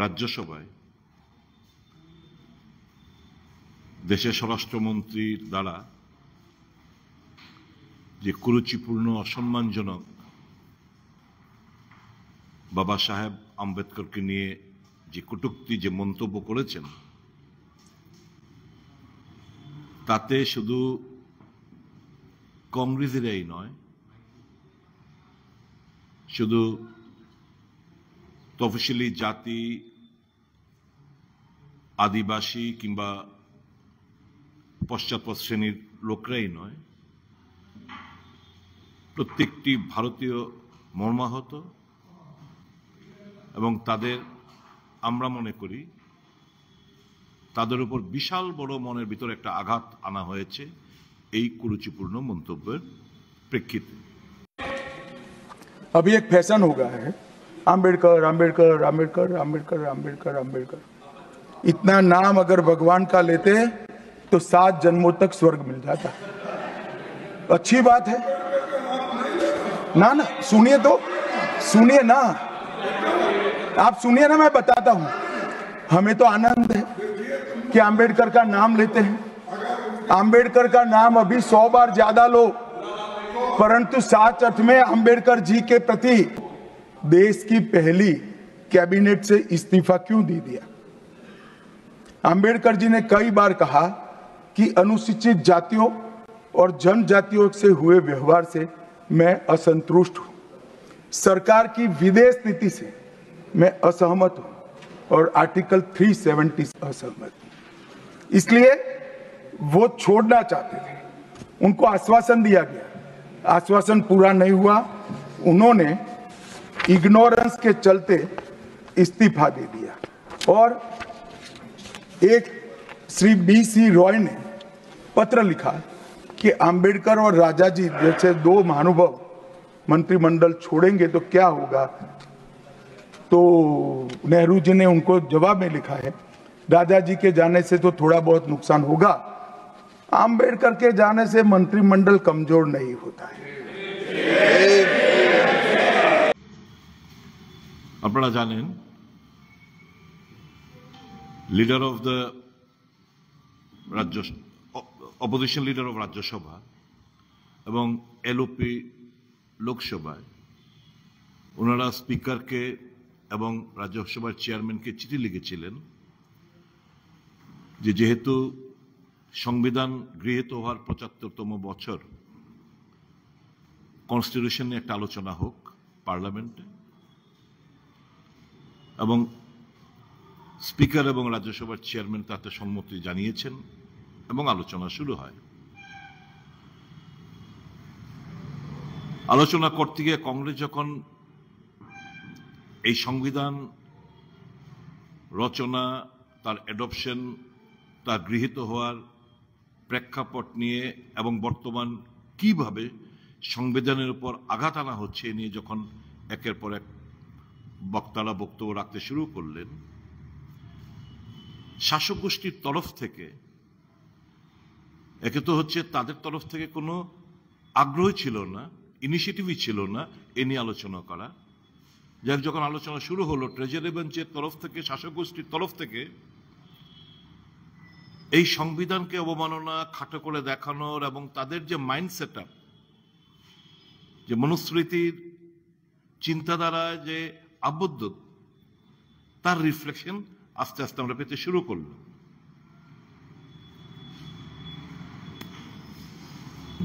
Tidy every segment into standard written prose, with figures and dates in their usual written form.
রাজ্যসভায় দেশের স্বরাষ্ট্রমন্ত্রীর দ্বারা যে কুরুচিপূর্ণ অসম্মানজনক বাবা সাহেব আম্বেদকরকে নিয়ে যে কটূক্তি যে মন্তব্য করেছেন, তাতে শুধু কংগ্রেসেরাই নয়, শুধু তফসিলি জাতি, আদিবাসী কিংবা পশ্চাৎপদ শ্রেণীর লোকরাই নয়, প্রত্যেকটি ভারতীয় মর্মাহত এবং তাদের আমরা মনে করি তাদের উপর বিশাল বড় মনের ভিতরে একটা আঘাত আনা হয়েছে এই কুরুচিপূর্ণ মন্তব্যের প্রেক্ষিতে। अभी एक फैशन हो गया है, आम्बेडकर आम्बेडकर आम्बेडकर आम्बेडकर आम्बेडकर आम्बेडकर। इतना नाम अगर भगवान का लेते तो 7 जन्मों तक स्वर्ग मिल जाता। अच्छी बात है ना? ना सुनिए तो, सुनिए ना, आप सुनिए ना, मैं बताता हूं। हमें तो आनंद है कि आम्बेडकर का नाम लेते हैं। आम्बेडकर का नाम अभी 100 बार ज्यादा लो, परंतु 7 अर्थ में आम्बेडकर जी के प्रति देश की पहली कैबिनेट से इस्तीफा क्यों दे दिया? आम्बेडकर जी ने कई बार कहा कि अनुसूचित जातियों और जनजातियों से हुए व्यवहार से मैं असंतुष्ट हूं, सरकार की विदेश नीति से मैं असहमत हूं और आर्टिकल 370 से असहमत हूं। इसलिए वो छोड़ना चाहते थे, उनको आश्वासन दिया गया, आश्वासन पूरा नहीं हुआ, उन्होंने इग्नोरेंस के चलते इस्तीफा दे दिया। और एक श्री BC रॉय ने पत्र लिखा कि आम्बेडकर और राजा जी जैसे 2 महानुभाव मंत्रिमंडल छोड़ेंगे तो क्या होगा। तो नेहरू जी ने उनको जवाब में लिखा है, राजा जी के जाने से तो थोड़ा बहुत नुकसान होगा, आम्बेडकर के जाने से मंत्रिमंडल कमजोर नहीं होता है। আপনারা জানেন লিডার অফ দ্য রাজ্য অপোজিশন লিডার অফ রাজ্যসভা এবং LOP লোকসভায় ওনারা স্পিকারকে এবং রাজ্যসভার চেয়ারম্যানকে চিঠি লিখেছিলেন যে যেহেতু সংবিধান গৃহীত হওয়ার 75তম বছর, কনস্টিটিউশন নিয়ে একটা আলোচনা হোক পার্লামেন্টে, এবং স্পিকার এবং রাজ্যসভার চেয়ারম্যান তাতে সম্মতি জানিয়েছেন এবং আলোচনা শুরু হয়। আলোচনা করতে গিয়ে কংগ্রেস যখন এই সংবিধান রচনা, তার অ্যাডপশন, তার গৃহীত হওয়ার প্রেক্ষাপট নিয়ে এবং বর্তমান কিভাবে সংবিধানের উপর আঘাত আনা হচ্ছে এ নিয়ে যখন একের পর এক বক্তারা বক্তব্য রাখতে শুরু করলেন, শাসক গোষ্ঠীর তরফ থেকে একে তো হচ্ছে তাদের তরফ থেকে কোনো আগ্রহ ছিল না, ইনিশিয়েটিভই ছিল না এ নিয়ে আলোচনা করা। যাক, যখন আলোচনা শুরু হলো, ট্রেজারি বেঞ্চের তরফ থেকে, শাসক গোষ্ঠীর তরফ থেকে এই সংবিধানকে অবমাননা, খাটো করে দেখানোর এবং তাদের যে মাইন্ড সেট আপ, যে মনুস্মৃতির চিন্তাধারায় যে আবদ্ধ, তার রিফ্লেকশন আস্তে আস্তে আমরা পেতে শুরু করলাম।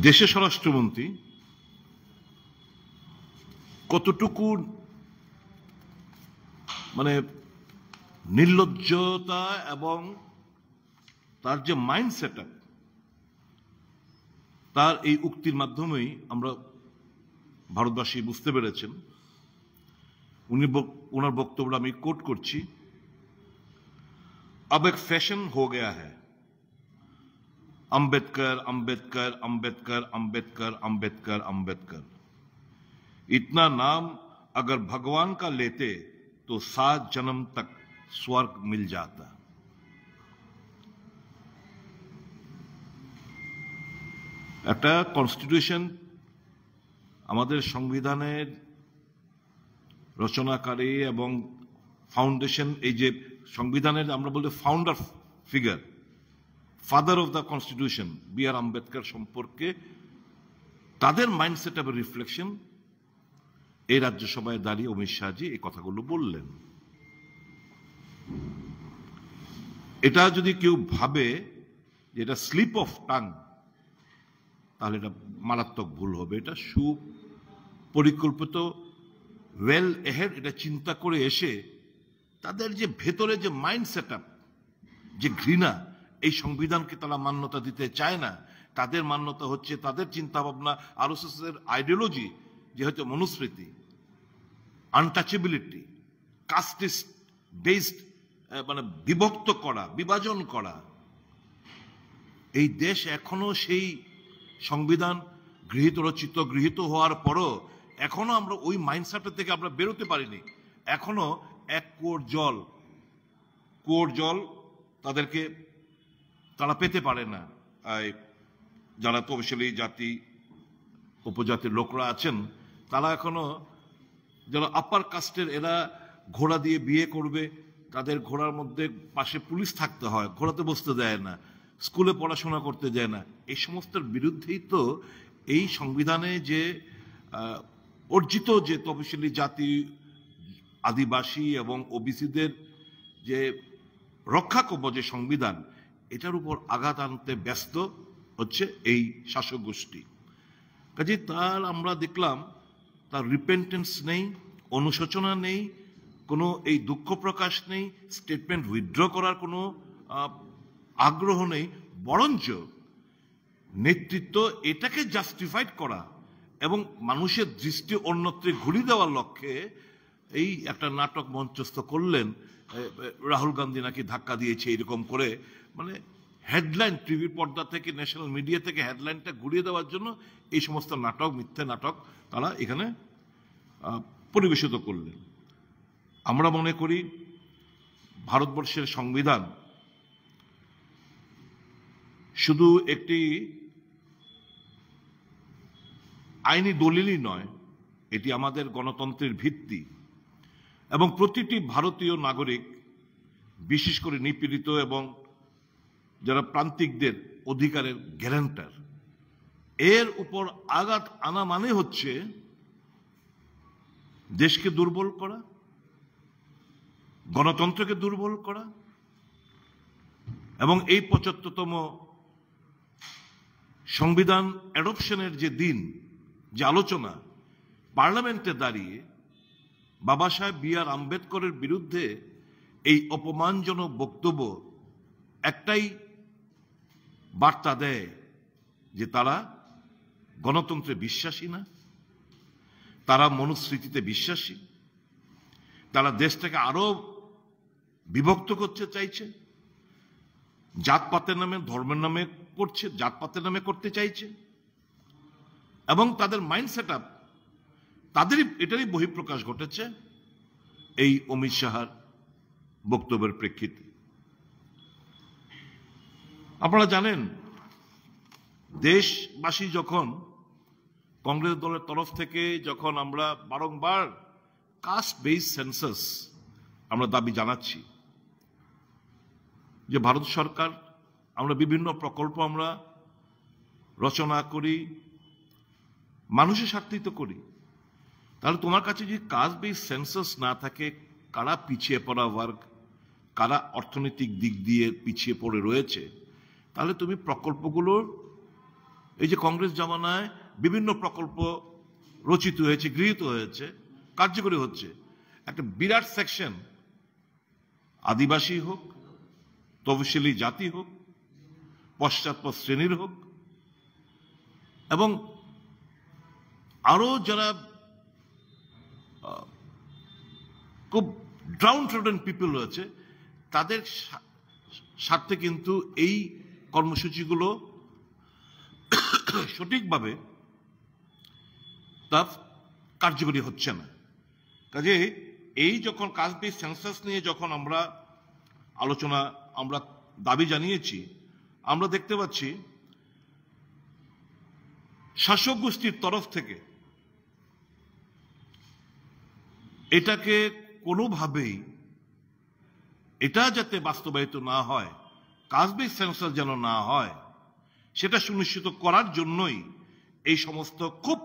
দেশের স্বরাষ্ট্রমন্ত্রী কতটুকু মানে নির্লজ্জতা এবং তার যে মাইন্ড সেট আপ, তার এই উক্তির মাধ্যমেই আমরা ভারতবাসী বুঝতে পেরেছেন। ওনার বক্তব্য আমি কোট করছি, अब एक फैशन हो गया है, अंबेडकर अंबेडकर अंबेडकर अंबेडकर अंबेडकर अंबेडकर। इतना नाम अगर भगवान का लेते तो 7 जन्म तक स्वर्ग मिल जाता। একটা কনস্টিটিউশন, আমাদের সংবিধানের রচনাকারী এবং ফাউন্ডেশন, এই যে সংবিধানের আমরা বলতে founder figure, father of the constitution B R Ambedkar সম্পর্কে তাদের মাইন্ডসেট অফ রিফ্লেকশন এই রাজ্যসভায় দাঁড়িয়ে অমিত শাহজি এই কথাগুলো বললেন। এটা যদি কেউ ভাবে যে এটা স্লিপ অফ টাং, তাহলে এটা মারাত্মক ভুল হবে। এটা সুপরিকল্পিত, ওয়েল এহেড, এটা চিন্তা করে এসে তাদের যে ভেতরে যে মাইন্ড সেট আপ, যে ঘৃণা, এই সংবিধানকে তারা মান্যতা দিতে চায় না। তাদের মান্যতা হচ্ছে তাদের চিন্তা ভাবনা, আরএসএস এর আইডিওলজি, যে হচ্ছে মনুস্মৃতি, আনটাচেবিলিটি, কাস্টিস্ট বেসড, মানে বিভক্ত করা, বিভাজন করা। এই দেশ এখনো সেই সংবিধান গৃহীত হওয়ার পরও এখনো আমরা ওই মাইন্ডসেট থেকে আমরা বেরোতে পারিনি। এখনো এক কুয়োর জল তাদেরকে তারা পেতে পারে না। যারা তফসিলি জাতি উপজাতির লোকরা আছেন, তারা এখনো যারা আপার কাস্টের, এরা ঘোড়া দিয়ে বিয়ে করবে, তাদের ঘোড়ার মধ্যে পাশে পুলিশ থাকতে হয়, ঘোড়াতে বসতে দেয় না, স্কুলে পড়াশোনা করতে দেয় না। এই সমস্তের বিরুদ্ধেই তো এই সংবিধানে যে অর্জিত যে তফসিলি জাতি, আদিবাসী এবং ওবিসিদের যে রক্ষা কবচ যে সংবিধান, এটার উপর আঘাত আনতে ব্যস্ত হচ্ছে এই শাসক গোষ্ঠী। কাজে তার আমরা দেখলাম তার রিপেন্টেন্স নেই, অনুশোচনা নেই, কোনো এই দুঃখ প্রকাশ নেই, স্টেটমেন্ট উইথড্র করার কোনো আগ্রহ নেই। বরঞ্চ নেতৃত্ব এটাকে জাস্টিফাইড করা এবং মানুষের দৃষ্টি অন্যত্রে ঘুরিয়ে দেওয়ার লক্ষ্যে এই একটা নাটক মঞ্চস্থ করলেন। রাহুল গান্ধী নাকি ধাক্কা দিয়েছে এরকম করে, মানে হেডলাইন, টিভির পর্দা থেকে, ন্যাশনাল মিডিয়া থেকে হেডলাইনটা ঘুরিয়ে দেওয়ার জন্য এই সমস্ত নাটক, মিথ্যে নাটক তারা এখানে পরিবেশিত করলেন। আমরা মনে করি ভারতবর্ষের সংবিধান শুধু একটি আইনি দলিলই নয়, এটি আমাদের গণতন্ত্রের ভিত্তি এবং প্রতিটি ভারতীয় নাগরিক, বিশেষ করে নিপীড়িত এবং যারা প্রান্তিকদের অধিকারের গ্যারান্টার। এর উপর আঘাত আনা মানে হচ্ছে দেশকে দুর্বল করা, গণতন্ত্রকে দুর্বল করা। এবং এই ৭৫তম সংবিধান অ্যাডপশনের যে দিন, যে আলোচনা, পার্লামেন্টে দাঁড়িয়ে বাবা সাহেব বি আর আম্বেদকরের বিরুদ্ধে এই অপমানজনক বক্তব্য একটাই বার্তা দেয় যে তারা গণতন্ত্রে বিশ্বাসী না, তারা মনুস্মৃতিতে বিশ্বাসী, তারা দেশটাকে আরো বিভক্ত করতে চাইছে, জাতপাতের নামে, ধর্মের নামে করছে, জাতপাতের নামে করতে চাইছে। এবং তাদের মাইন্ড সেট আপ, তাদেরই এটারই বহিঃপ্রকাশ ঘটেছে এই অমিত শাহর বক্তব্যের প্রেক্ষিতে। আপনারা জানেন, দেশবাসী যখন কংগ্রেস দলের তরফ থেকে যখন আমরা বারংবার কাস্ট বেস সেন্সাস আমরা দাবি জানাচ্ছি, যে ভারত সরকার, আমরা বিভিন্ন প্রকল্প আমরা রচনা করি, মানুষের স্বার্থিত করি, তাহলে তোমার কাছে যদি কাস্ট বেস সেন্সাস না থাকে, কারা পিছিয়ে পড়া ওয়ার্ক, কারা অর্থনৈতিক দিক দিয়ে পিছিয়ে পড়ে রয়েছে, তাহলে তুমি প্রকল্পগুলোর, এই যে কংগ্রেস জামানায় বিভিন্ন প্রকল্প রচিত হয়েছে, গৃহীত হয়েছে, কার্যকরী হচ্ছে, একটা বিরাট সেকশন আদিবাসী হোক, তফসিলি জাতি হোক, পশ্চাৎপদ শ্রেণীর হোক, এবং আরো যারা খুব ডাউন ট্রডেন পিপল রয়েছে, তাদের স্বার্থে কিন্তু এই কর্মসূচিগুলো সঠিকভাবে তা কার্যকরী হচ্ছে না। কাজে এই যখন কাস্ট বেস সেন্সাস নিয়ে যখন আমরা আলোচনা, আমরা দাবি জানিয়েছি, আমরা দেখতে পাচ্ছি শাসক গোষ্ঠীর তরফ থেকে এটাকে কোনোভাবেই এটা যাতে বাস্তবায়িত না হয়, কাস্ট বেস সেন্সাস যেন না হয়, সেটা সুনিশ্চিত করার জন্যই এই সমস্ত খুব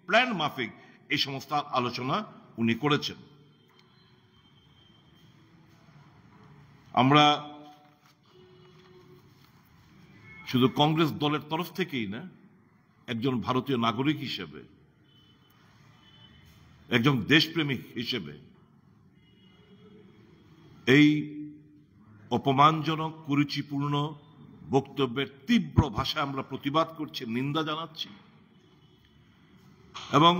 প্ল্যান মাফিক এই সমস্ত আলোচনা উনি করেছেন। আমরা শুধু কংগ্রেস দলের তরফ থেকেই না, একজন ভারতীয় নাগরিক হিসেবে, একজন দেশপ্রেমিক হিসেবে এই অপমানজনক কুরুচিপূর্ণ বক্তব্যের তীব্র ভাষায় আমরা প্রতিবাদ করছি, নিন্দা জানাচ্ছি এবং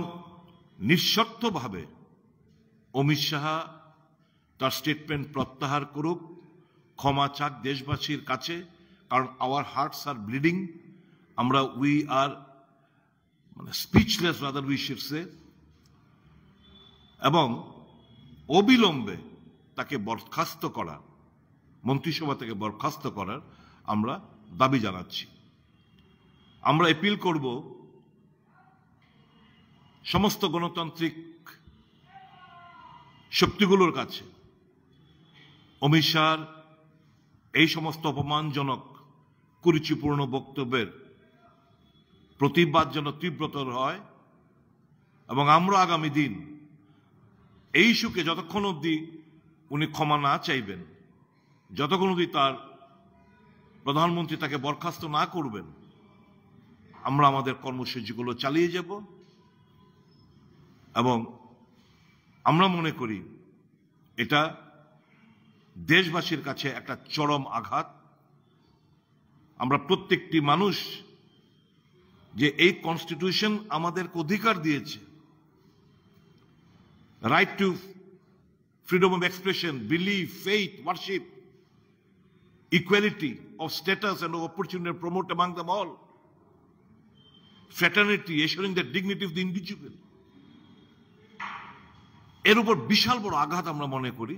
নিঃশর্তভাবে অমিত শাহ তার স্টেটমেন্ট প্রত্যাহার করুক, ক্ষমা চাক দেশবাসীর কাছে, কারণ আওয়ার হার্টস আর ব্লিডিং, আমরা we R speechless rather we should say, এবং অবিলম্বে তাকে বরখাস্ত করা, মন্ত্রিসভা থেকে বরখাস্ত করার আমরা দাবি জানাচ্ছি। আমরা অ্যাপিল করব সমস্ত গণতান্ত্রিক শক্তিগুলোর কাছে অমিত শাহর এই সমস্ত অপমানজনক কুরুচিপূর্ণ বক্তব্যের প্রতিবাদ যেন তীব্রতর হয়, এবং আমরা আগামী দিন এই ইস্যুকে যতক্ষণ অবধি উনি ক্ষমা না চাইবেন, যতক্ষণ অবধি তার প্রধানমন্ত্রী তাকে বরখাস্ত না করবেন, আমরা আমাদের কর্মসূচিগুলো চালিয়ে যাব। এবং আমরা মনে করি এটা দেশবাসীর কাছে একটা চরম আঘাত। আমরা প্রত্যেকটি মানুষ যে এই কনস্টিটিউশন আমাদেরকে অধিকার দিয়েছে, right two freedom of expression, believe, faith, worship, equality of status and of opportunity promote among them all, fraternity, assuring the dignity of the individual, এর উপর বিশাল বড় আঘাত আমরা মনে করি।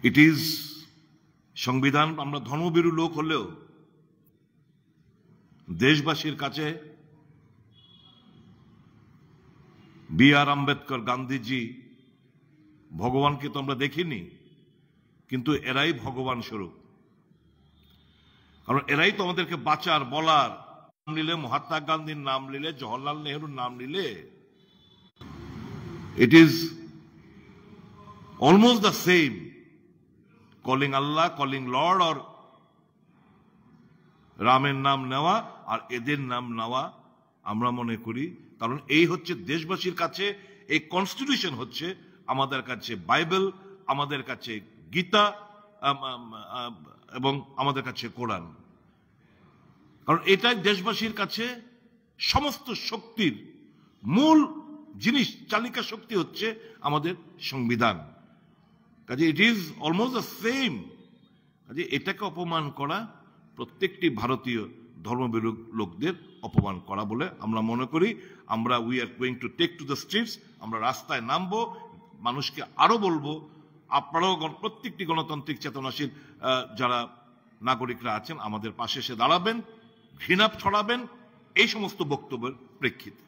ইট ইজ সংবিধান, আমরা ধর্মভীরু লোক হলেও দেশবাসীর কাছে বি আর আম্বেদকর, গান্ধীজি, ভগবানকে তো আমরা দেখিনি, কিন্তু এরাই ভগবান স্বরূপ, কারণ এরাই তো আমাদেরকে বাঁচার, বলার, নাম নিলে মহাত্মা গান্ধীর নাম নিলে, জওহরলাল নেহরুর নাম নিলে, it is almost the same calling Allah, calling lord, আর রামের নাম নেওয়া আর এদের নাম নেওয়া আমরা মনে করি। কারণ এই হচ্ছে দেশবাসীর কাছে, এই কনস্টিটিউশন হচ্ছে আমাদের কাছে বাইবেল, আমাদের কাছে গীতা, এবং আমাদের কাছে কোরআন। কারণ এটাই দেশবাসীর কাছে সমস্ত শক্তির মূল জিনিস, চালিকা শক্তি হচ্ছে আমাদের সংবিধান। কাজে ইট ইজ অলমোস্ট দ্য সেম। কাজে এটাকে অপমান করা প্রত্যেকটি ভারতীয় ধর্মভীরু লোকদের অপমান করা বলে আমরা মনে করি। আমরা we are going to take to the streets, আমরা রাস্তায় নামবো, মানুষকে আরো বলবো আপনারাও প্রত্যেকটি গণতান্ত্রিক চেতনাশীল যারা নাগরিকরা আছেন আমাদের পাশে এসে দাঁড়াবেন, ঘৃণা ছড়াবেন এই সমস্ত বক্তব্যের প্রেক্ষিতে।